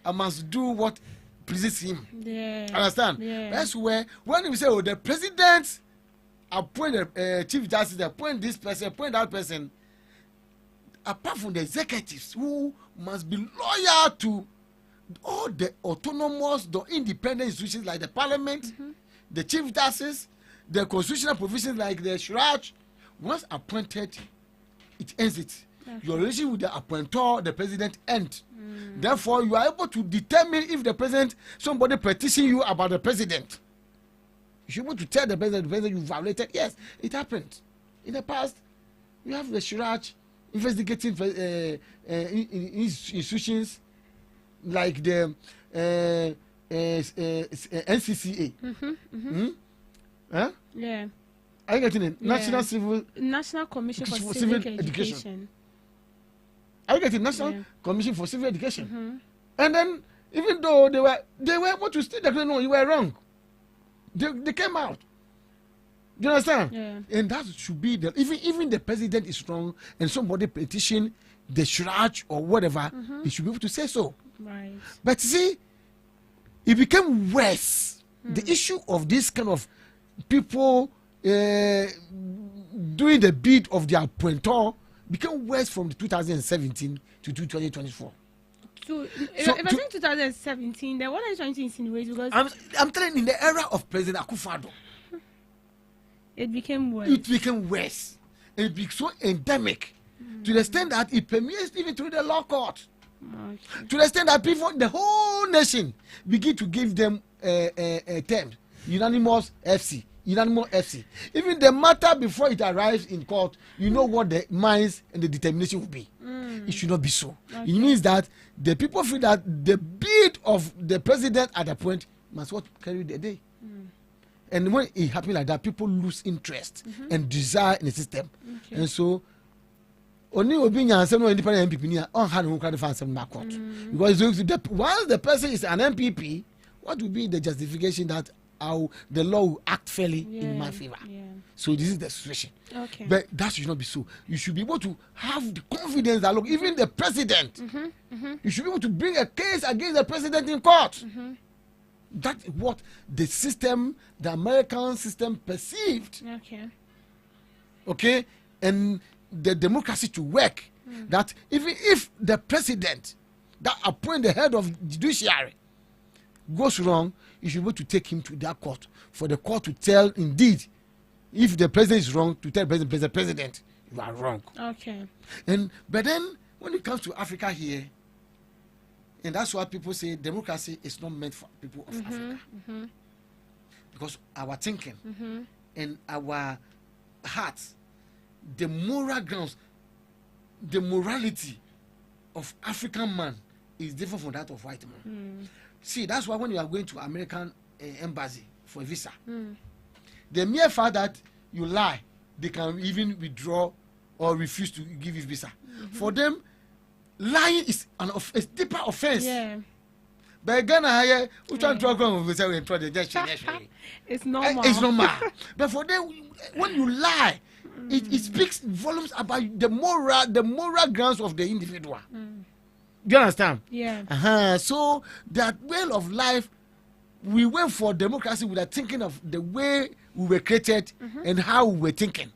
I must do what pleases him. Yeah. Understand? Yeah. That's where when we say, oh, the president appoint the chief justice, appoint this person, appoint that person. Apart from the executives who must be loyal to all the autonomous, the independent institutions like the parliament, the chief justice, the constitutional provisions like the Shiraj, once appointed, it ends it. Okay. Your relation with the appointor, the president, end. Therefore, you are able to determine if the president, somebody petition you about the president. You should be able to tell the president you violated. Yes, it happened. In the past, you have the Shiraj investigating institutions like the NCCA. Huh? Yeah. Are you getting it? Yeah. National Commission for Civic Education. Are you getting National Commission for Civil Education? And then, even though they were able to still declare, no, you were wrong. They came out. Do you understand? Yeah. And that should be even the president is wrong and somebody petition the Shiraj or whatever, he should be able to say so. Right. But see, it became worse. The issue of this kind of people doing the bid of their appointor became worse from 2017 to 2024. So if I say 2017, then what are you trying to insinuate? Because I'm telling you, in the era of President Akufo-Addo, it became worse. It became worse. It became so endemic to the extent that it permeates even through the law court. Okay. To the extent that people, the whole nation, begin to give them a term, unanimous FC. Even the matter before it arrives in court, you know what the minds and the determination will be. It should not be so. Okay. It means that the people feel that the bid of the president at that point must what carry the day. And when it happens like that, people lose interest and desire in the system. Okay. And so, only opinion and some independent MPP on how to find some court. Because once the person is an MPP, what will be the justification that the law will act fairly in my favor? Yeah. So this is the situation. Okay. But that should not be so. You should be able to have the confidence that, look, even the president, you should be able to bring a case against the president in court. That's what the system, the American system perceived. Okay? And the democracy to work. That even if the president that appoint the head of judiciary goes wrong, you should be able to take him to that court for the court to tell, indeed, if the president is wrong, to tell the president, you are wrong. Okay. But then, when it comes to Africa here, and that's why people say democracy is not meant for people of Africa. Because our thinking and our hearts, the moral grounds, the morality of African man is different from that of white man. See, that's why when you are going to American embassy for a visa, the mere fact that you lie, they can even withdraw or refuse to give you visa. For them, lying is a deeper offense. Yeah. But Ghana, we try to talk about visa. It's normal. It's normal. But for them, when you lie, it speaks volumes about the moral grounds of the individual. Do you understand? Yeah. So that way of life, we went for democracy without thinking of the way we were created and how we were thinking.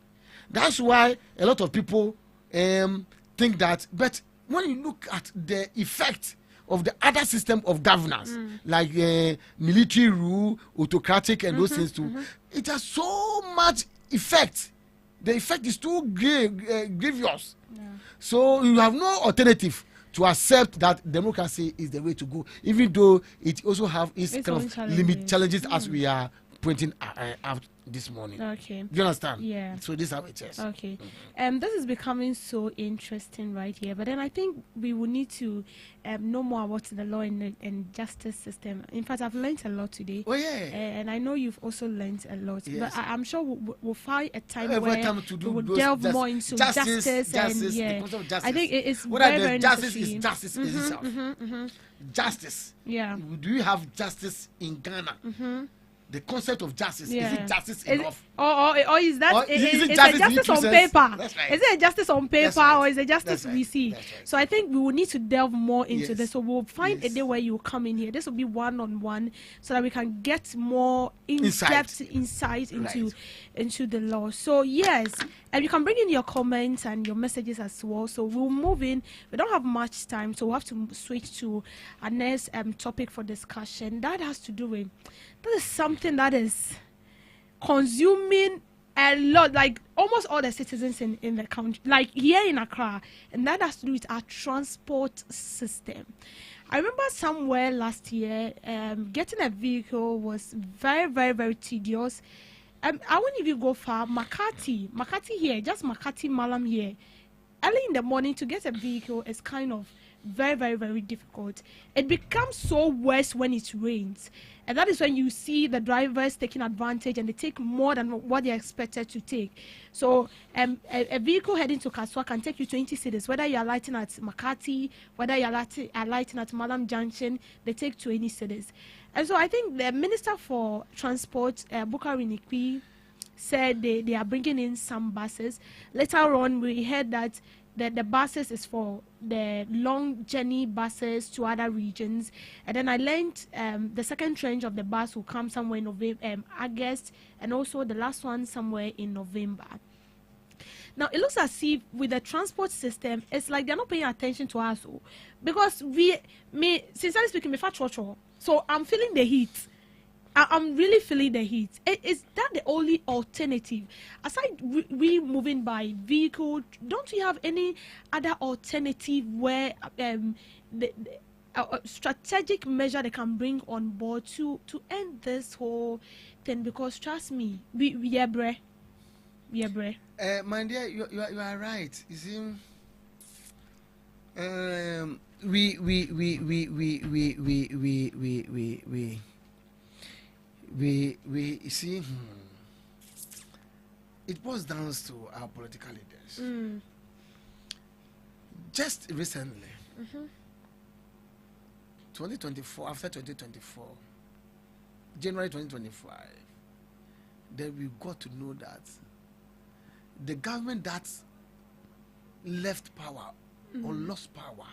That's why a lot of people think that. But when you look at the effect of the other system of governance, like military rule, autocratic, and those things too, it has so much effect. The effect is too grievous. Yeah. So you have no alternative to accept that democracy is the way to go, even though it also have its kind of challenges as we are pointing out this morning. Okay. Do you understand? Yeah. So this is how it is. Okay. This is becoming so interesting right here, but then I think we will need to know more about the law and justice system. In fact, I've learned a lot today. Oh yeah. And I know you've also learned a lot. Yes. But I'm sure we'll find a time Every where time to do we will delve more into justice and the concept of justice. I think it's whether very justice necessary. is justice in itself. Justice. Yeah. Do you have justice in Ghana? the concept of justice. Yeah. Is it justice Is, enough? or is that Or is it it justice justice in on two paper? sense? That's right. Is it a justice on paper, That's right. or is it justice That's we right. see? That's right. So I think we will need to delve more into Yes. this. So we'll find a Yes. day where you come in here. This will be one-on-one, so that we can get more Insight. in-depth insight into Right. into the law. So yes, and you can bring in your comments and your messages as well. So we'll move in. We don't have much time, so we'll have to switch to our next topic for discussion. That has to do with, this is something that is consuming a lot, like almost all the citizens in the country, like here in Accra, and that has to do with our transport system. I remember somewhere last year, getting a vehicle was very, very, very tedious. I wouldn't even go far. Makati here, just Makati Malam here. Early in the morning to get a vehicle is kind of very, very, very difficult. It becomes so worse when it rains. And that is when you see the drivers taking advantage, and they take more than what they're expected to take. So a vehicle heading to Kaswa can take you 20 cities, whether you're alighting at Makati, whether you're alighting at Malam Junction, they take 20 cities. And so I think the Minister for Transport, Bukari Nikwi, said they are bringing in some buses. Later on, we heard that the buses is for the long journey buses to other regions. And then I learned the second tranche of the bus will come somewhere in August, and also the last one somewhere in November. Now, it looks as if with the transport system, it's like they're not paying attention to us. Because sincerely speaking, so I'm feeling the heat. I'm really feeling the heat. Is that the only alternative? Aside we moving by vehicle, don't we have any other alternative where the strategic measure they can bring on board to end this whole thing? Because trust me, we are bre. My dear, you are right. You see, we see, it boils down to our political leaders. Just recently, 2024, after 2024, January 2025, then we got to know that the government that left power or lost power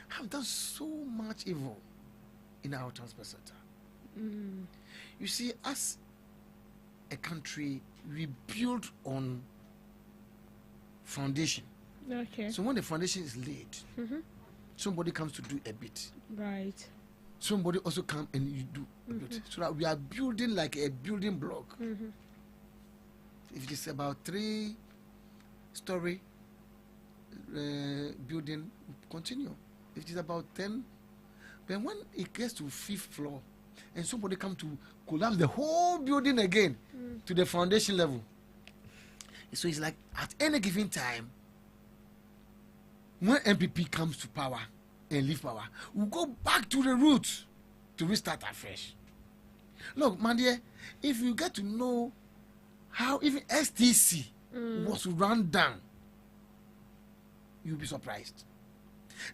have done so much evil in our transport sector. You see, as a country, we build on foundation. Okay. So when the foundation is laid, somebody comes to do a bit. Right. Somebody also come and you do a bit. So that we are building like a building block. If it's about 3-story building, continue. If it's about 10, then when it gets to 5th floor, and somebody come to collapse the whole building again to the foundation level. So it's like at any given time, when MPP comes to power and leave power, we'll go back to the roots to restart afresh. Look, my dear, if you get to know how even STC was run down, you'll be surprised.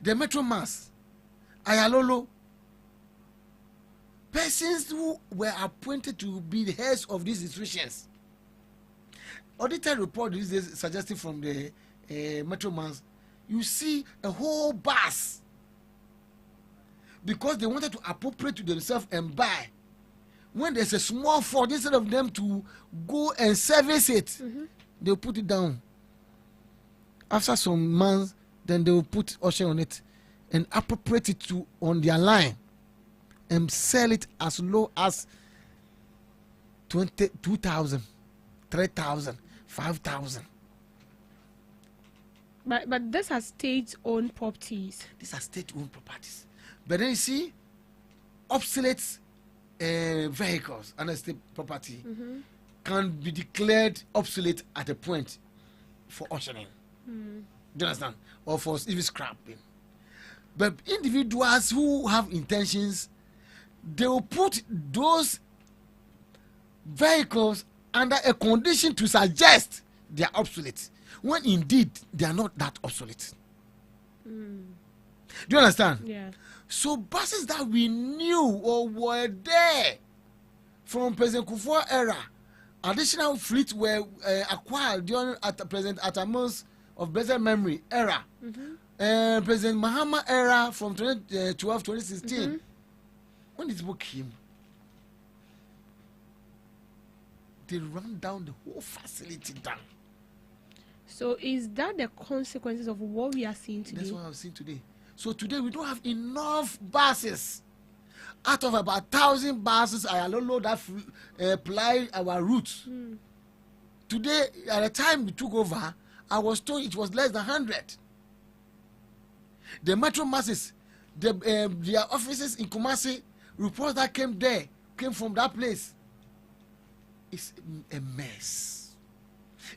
The Metro Mass, Ayalolo, persons who were appointed to be the heads of these institutions. Auditor report these days suggesting from the Metro Mass, you see a whole bus, because they wanted to appropriate to themselves and buy. When there's a small fault, instead of them to go and service it, they'll put it down. After some months, then they'll put ocean on it and appropriate it to on their line and sell it as low as 2,000, 3,000, 5,000. But this has state-owned properties. These are state-owned properties. But then you see, obsolete vehicles under state property can be declared obsolete at a point for auctioning. Do you understand? Or for even scrapping. But individuals who have intentions, they will put those vehicles under a condition to suggest they are obsolete, when indeed they are not that obsolete. Do you understand? Yeah. So buses that we knew or were there from President Kufuor era, additional fleet were acquired during President Ataman's of blessed memory era, President Mahama era from 2012 2016. When this book came, they ran down the whole facility down. So is that the consequences of what we are seeing today? That's what I'm seeing today. So today we don't have enough buses. Out of about 1,000 buses, I don't know that ply our routes. Today, at the time we took over, I was told it was less than 100. The metro masses, their offices in Kumasi, reports that came from that place. It's a mess.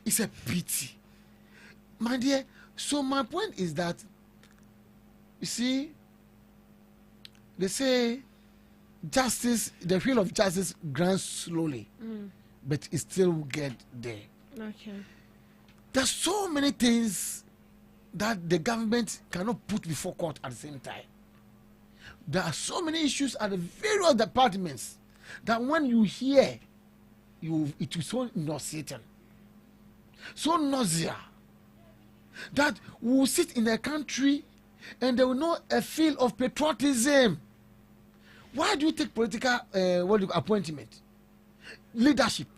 It's a pity. My dear, so my point is that, you see, they say justice, the wheel of justice grants slowly, but it still will get there. Okay. There's so many things that the government cannot put before court at the same time. There are so many issues at the various departments that when you hear, it is so nauseating, so nausea, that we will sit in a country and there will know a feel of patriotism. Why do you take political appointment, leadership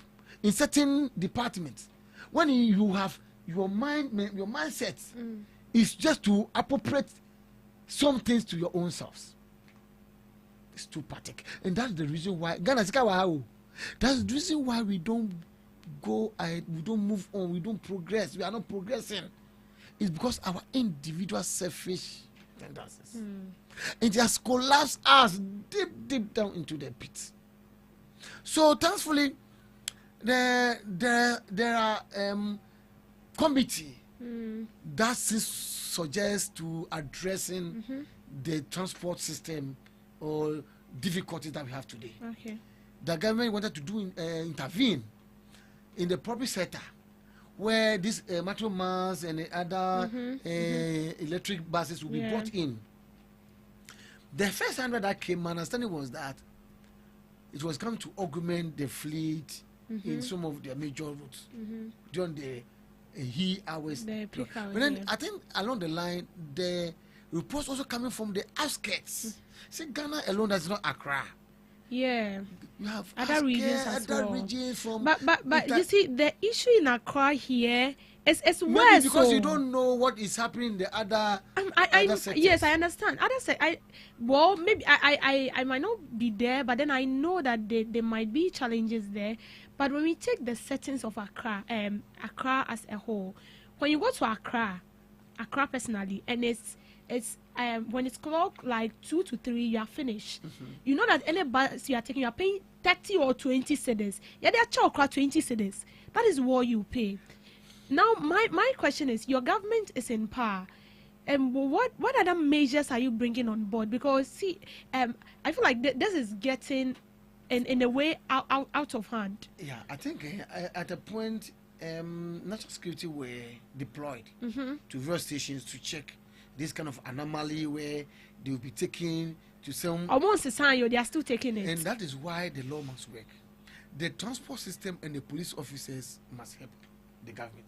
in certain departments when you have your mindset is just to appropriate some things to your own selves? It's too pathetic, and that's the reason why Ghana. That's the reason why we don't go ahead, we don't move on, we don't progress, we are not progressing. It's because our individual selfish tendencies. It has collapsed us deep down into the pit. So thankfully, there are committee that suggests to addressing the transport system or difficulties that we have today. Okay. The government wanted to intervene in the public sector, where this metro mass and the other electric buses will be brought in. The first hundred that came, my understanding was that it was coming to augment the fleet in some of their major routes during the hours. The peak hours, but then I think along the line, the reports also coming from the outskirts. See, Ghana alone does not Accra. Yeah, you have other regions as other well. Regions from but you see, the issue in Accra here is worse. Maybe because you don't know what is happening in the other. Other sectors. Yes, I understand. Maybe I might not be there, but then I know that there might be challenges there. But when we take the settings of Accra as a whole, when you go to Accra personally, and it's when it's clocked like 2 to 3, you are finished. You know that any bus you are taking, you are paying 30 or 20 cedis. Yeah, they are charged 20 cedis. That is what you pay. Now, my question is, your government is in power, and what other measures are you bringing on board? Because see, I feel like this is getting in a way out of hand. Yeah, I think at a point, national security were deployed to various stations to check this kind of anomaly where they will be taken to some. Almost a sign they are still taking it. And that is why the law must work. The transport system and the police officers must help the government.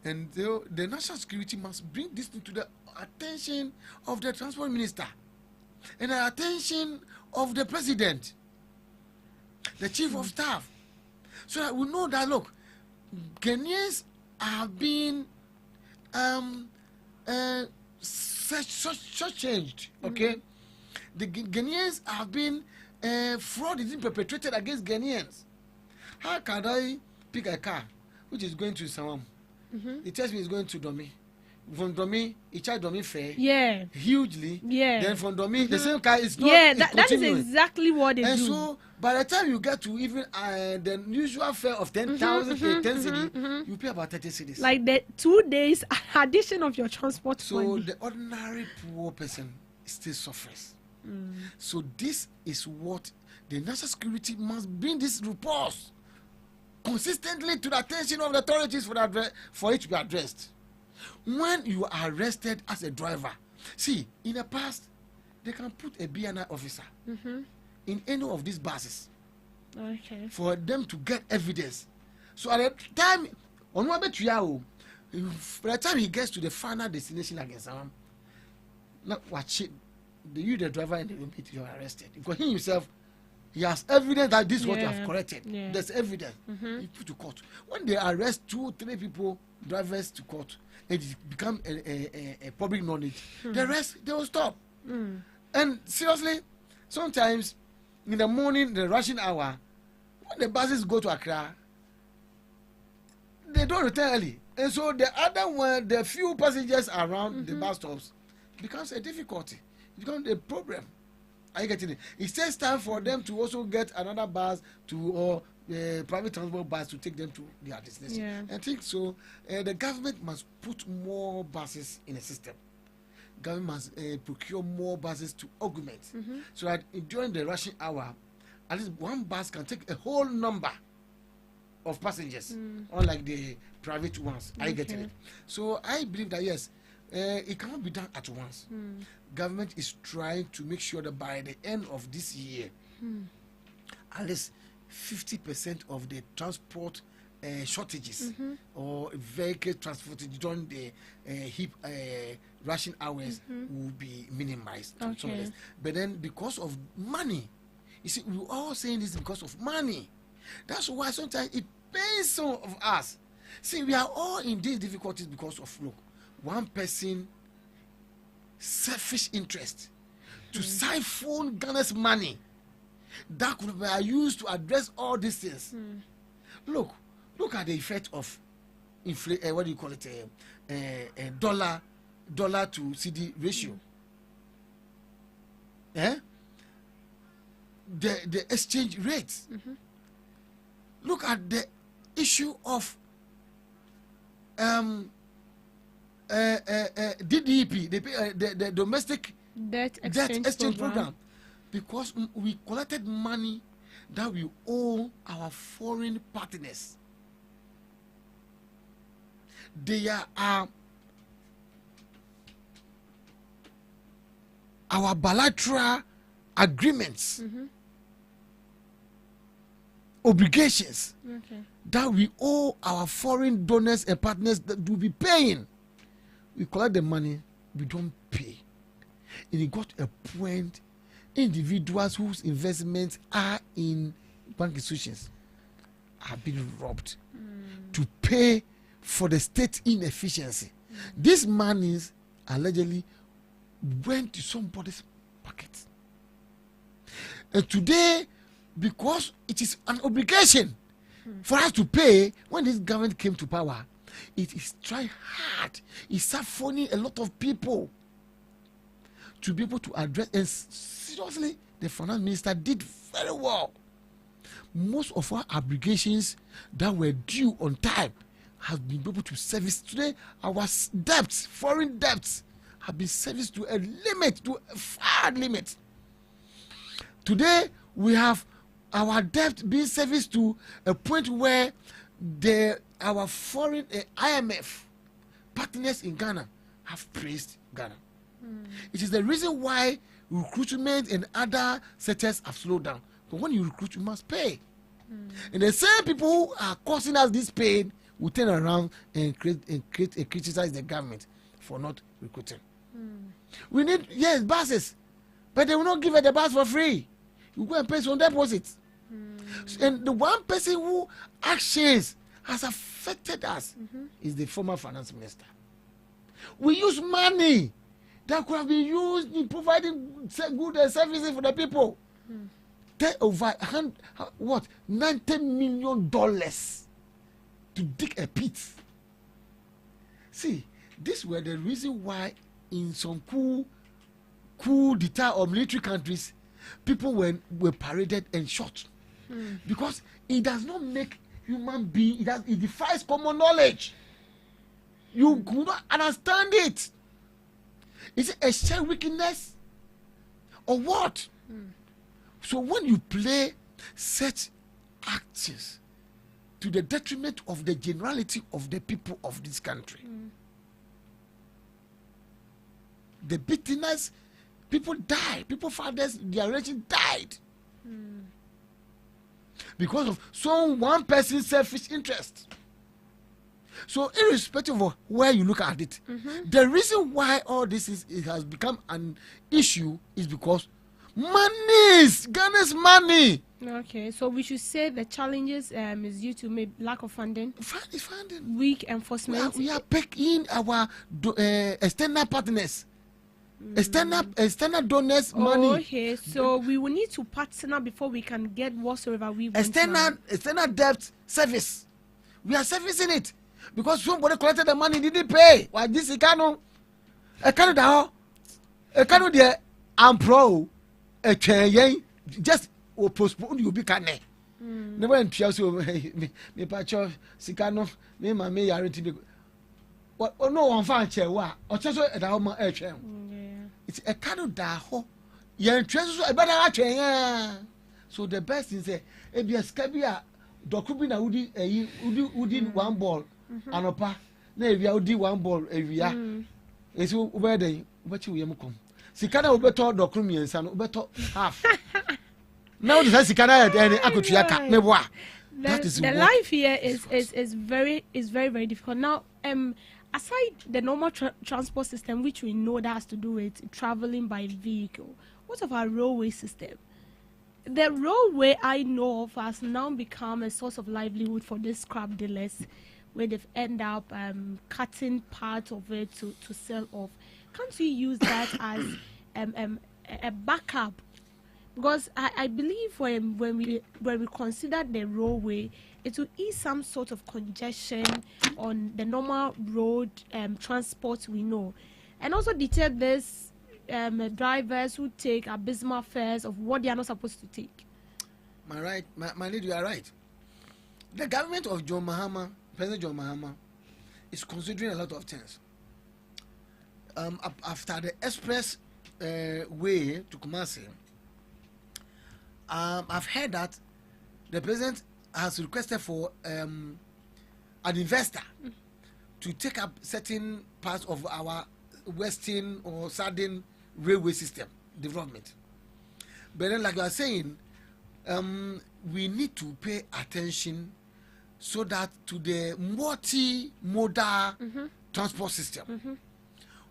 And the national security must bring this to the attention of the transport minister and the attention of the president, the chief of staff, so that we know that, look, Ghanaians have been such changed, okay? The Ghanaians have been fraud is being perpetrated against Ghanaians. How can I pick a car which is going to Sawam? It tells me it's going to Domi. From Domi, it charges Domi fare. Yeah. Hugely. Yeah. Then from Domi, the same car is not. Yeah, that is exactly what they do. And so, by the time you get to even the usual fare of 10,000, 10 cedis, you pay about 30 cedis. Like the 2 days addition of your transport so money. The ordinary poor person still suffers. So this is what the national security must bring this report consistently to the attention of the authorities for it to be addressed. When you are arrested as a driver, see, in the past, they can put a BNI officer in any of these buses. Okay. for them to get evidence. So at the time, on one bet by the time he gets to the final destination against him, not watch it. The driver and the roommate, you are arrested because he himself, he has evidence that this is what you have corrected. Yeah. There's evidence. He put to court. When they arrest 2-3 people, drivers to court, it become a public knowledge. The rest they will stop. And seriously, sometimes in the morning, the rushing hour, when the buses go to Accra, they don't return early, and so the other one, the few passengers around the bus stops, becomes a difficulty. It becomes a problem. Are you getting it? It takes time for them to also get another bus or private transport bus to take them to their destination. I think so. The government must put more buses in the system. Government must procure more buses to augment, so that during the rushing hour, at least one bus can take a whole number of passengers, unlike the private ones. Are you getting it? So I believe that yes, it cannot be done at once. Government is trying to make sure that by the end of this year, at least 50% of the transport shortages or vehicle transported during the rushing hours will be minimized. But then because of money, you see, we're all saying this because of money. That's why sometimes it pains some of us. See, we are all in these difficulties because of one person selfish interest to siphon Ghana's money that could be used to address all these things. Look at the effect of what do you call it? Dollar to CD ratio. The exchange rates. Look at the issue of DDP, the domestic debt exchange program, because we collected money that we owe our foreign partners. They are our bilateral agreements, obligations that we owe our foreign donors and partners that will be paying. We collect the money, we don't pay. And it got a point, individuals whose investments are in bank institutions are being robbed to pay for the state inefficiency. These monies allegedly went to somebody's pocket. And today, because it is an obligation for us to pay, when this government came to power, it is trying hard. It's siphoning a lot of people to be able to address. And seriously, the finance minister did very well. Most of our obligations that were due on time have been able to service. Today, our debts, foreign debts, have been serviced to a limit, to a far limit. Today, we have our debt being serviced to a point where our foreign IMF partners in Ghana have praised Ghana. It is the reason why recruitment and other sectors have slowed down. But when you recruit, you must pay. And the same people who are causing us this pain will turn around and criticize the government for not recruiting. We need, yes, buses, but they will not give us the bus for free. You go and pay some deposits. And the one person who actions has affected us is the former finance minister. We use money that could have been used in providing good services for the people. Over $90 million to dig a pit. See, these were the reason why in some coup d'etat or military countries, people were paraded and shot. Because it does not make human being, it defies common knowledge. You could not understand it. Is it a shared wickedness or what? So when you play such actions to the detriment of the generality of the people of this country, the bitterness, people die, people fathers, their relation died. because of some one person's selfish interest. So irrespective of where you look at it, the reason why all this it has become an issue is because Ghana's money. Okay, so we should say the challenges is due to maybe lack of funding, weak enforcement. We are paying our external partners, external donors money. Okay, so we will need to partner before we can get whatsoever we want. External debt service. We are servicing it because somebody collected the money, didn't pay. Why this Ekano there? I'm pro. Just postpone you be can. Never in Piasso, me patcho, Sicano, me, my me, I what no one found chair, what or just at home. It's a canoe da ho. Young treasures, I better watch. So the best is a be a scabia, Dokubina Udi one ball, Anopa, maybe I'll do one ball every year. It's where they, what you come. Sikana will be taught Dokumi and son, better half. Now the Sikana and Akutriaka, Mewa. That is the life here is very very difficult. Now, aside the normal transport system, which we know that has to do with traveling by vehicle, what of our railway system? The railway I know of has now become a source of livelihood for these scrap dealers, where they've end up cutting part of it to sell off. Can't we use that as a backup? Because I believe when we consider the railway, it will ease some sort of congestion on the normal road transport we know, and also deter these drivers who take abysmal fares of what they are not supposed to take. My lady, you are right. The government of John Mahama, President John Mahama, is considering a lot of things. After the express way to Kumasi, I've heard that the president has requested for an investor to take up certain parts of our western or southern railway system development. But then, like you are saying, we need to pay attention so that to the multi-modal transport system.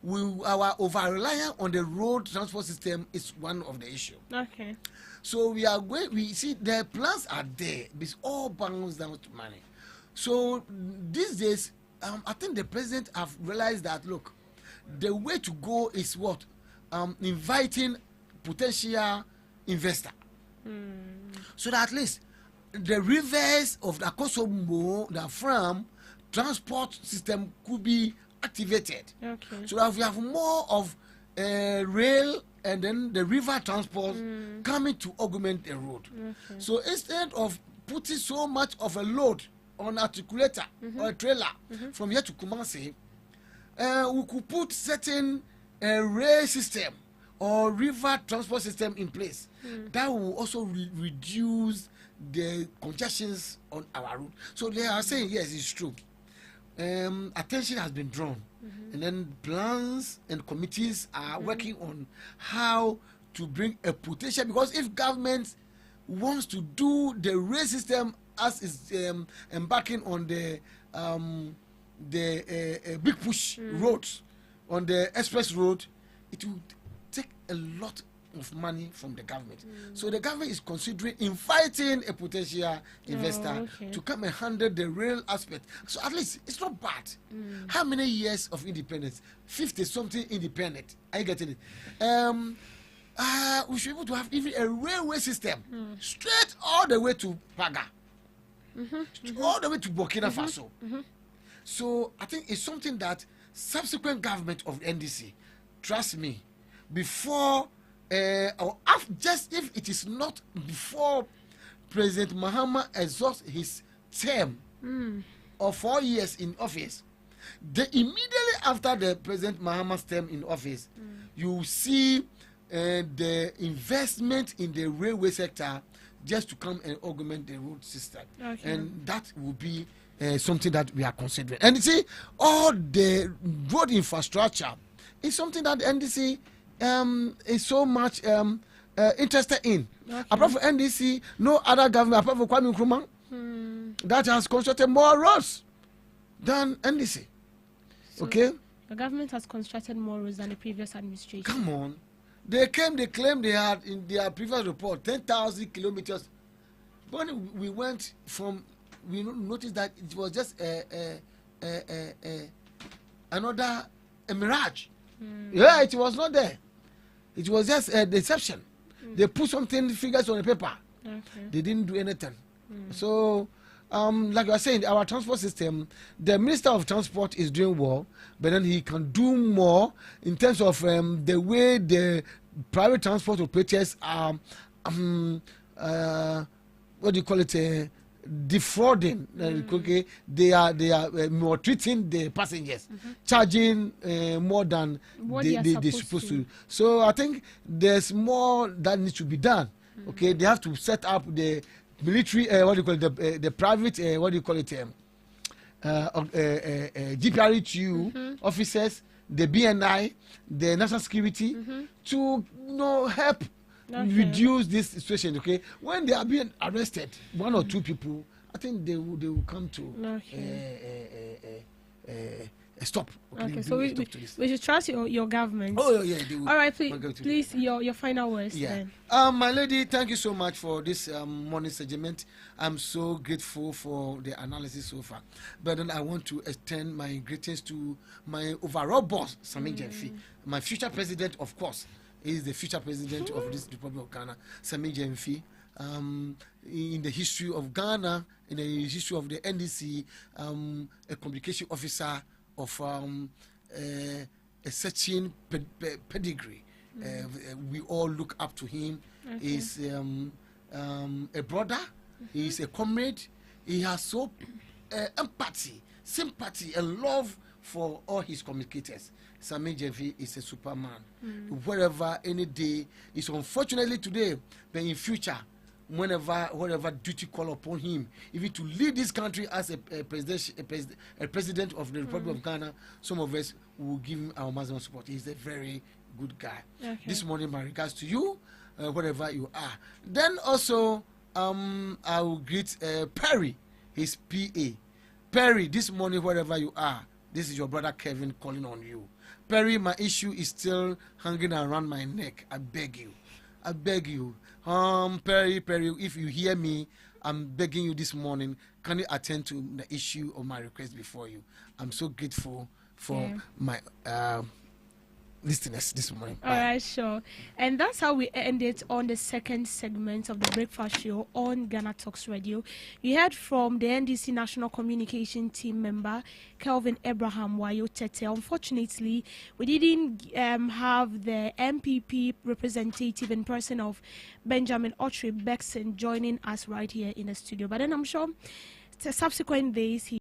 Our over-reliance on the road transport system is one of the issues. Okay. So we see the plans are there, but it's all bounds down to money. So these days, I think the president have realized that, look, the way to go is what? Inviting potential investor. So that at least the rivers of the Kosovo, the farm transport system could be activated. Okay. So that we have more of rail and then the river transport coming to augment the road. Okay. So instead of putting so much of a load on articulator or a trailer from here to Kumasi, we could put certain rail system or river transport system in place that will also reduce the congestions on our route. So they are saying yes, it's true. Attention has been drawn, and then plans and committees are working on how to bring a potential, because if government wants to do the rail system as is embarking on the big push roads on the express road, it will take a lot of money from the government. So the government is considering inviting a potential investor to come and handle the rail aspect. So at least it's not bad. How many years of independence? 50 something independent. Are you getting it? We should be able to have even a railway system straight all the way to Paga, all the way to Burkina Faso. So I think it's something that subsequent government of NDC, trust me, before or after, just if it is not before President Mahama exhausts his term of 4 years in office, immediately after the President Mahama's term in office, you see the investment in the railway sector just to come and augment the road system. And that will be something that we are considering. And you see, all the road infrastructure is something that the NDC is so much interested in. Apart from NDC, no other government apart from Kwame Nkrumah that has constructed more roads than NDC. So okay, the government has constructed more roads than the previous administration. Come on, they claimed they had in their previous report 10,000 kilometers. When we went from, we noticed that it was just another mirage. Yeah, it was not there. It was just a deception. They put something figures on the paper. They didn't do anything. So, like I was saying, our transport system, the Minister of Transport is doing well, but then he can do more in terms of the way the private transport operators are, what do you call it, defrauding. Okay, they are maltreating the passengers, charging more than they're supposed to. So I think there's more that needs to be done. Okay, they have to set up the military, what do you call it, the private, what do you call it, GPRHU officers, the BNI, the national security, to help reduce this situation. Okay, when they are being arrested, one or two people, I think they will come to stop. Okay, so we should trust your government. Oh yeah, they will. All right, please your final words. Yeah. Then. My lady, thank you so much for this morning segment. I'm so grateful for the analysis so far. But then I want to extend my greetings to my overall boss, Sami Jemfi, my future president, of course. He is the future president of this Republic of Ghana, Sami Jemfi. In the history of Ghana, in the history of the NDC, a communication officer of a certain pedigree. We all look up to him. He's a brother. He's a comrade. He has so empathy, sympathy, and love for all his communicators. Sami Jemfi is a superman. Wherever, any day, it's unfortunately today, but in future, whatever duty call upon him, even to lead this country as a president of the Republic of Ghana, some of us will give him our maximum support. He's a very good guy. This morning, my regards to you, wherever you are. Then also, I will greet Perry, his PA. Perry, this morning, wherever you are, this is your brother Kevin calling on you. Perry, my issue is still hanging around my neck. I beg you. Perry, if you hear me, I'm begging you this morning, can you attend to the issue of my request before you? I'm so grateful for my listeners this morning. All right, sure. And that's how we end it on the second segment of the breakfast show on GhanaTalks Radio. You heard from the NDC National Communication Team member, Kelvin Abraham Wayotete. Unfortunately, we didn't have the MPP representative in person of Benjamin Otri Bexon joining us right here in the studio. But then I'm sure subsequent days he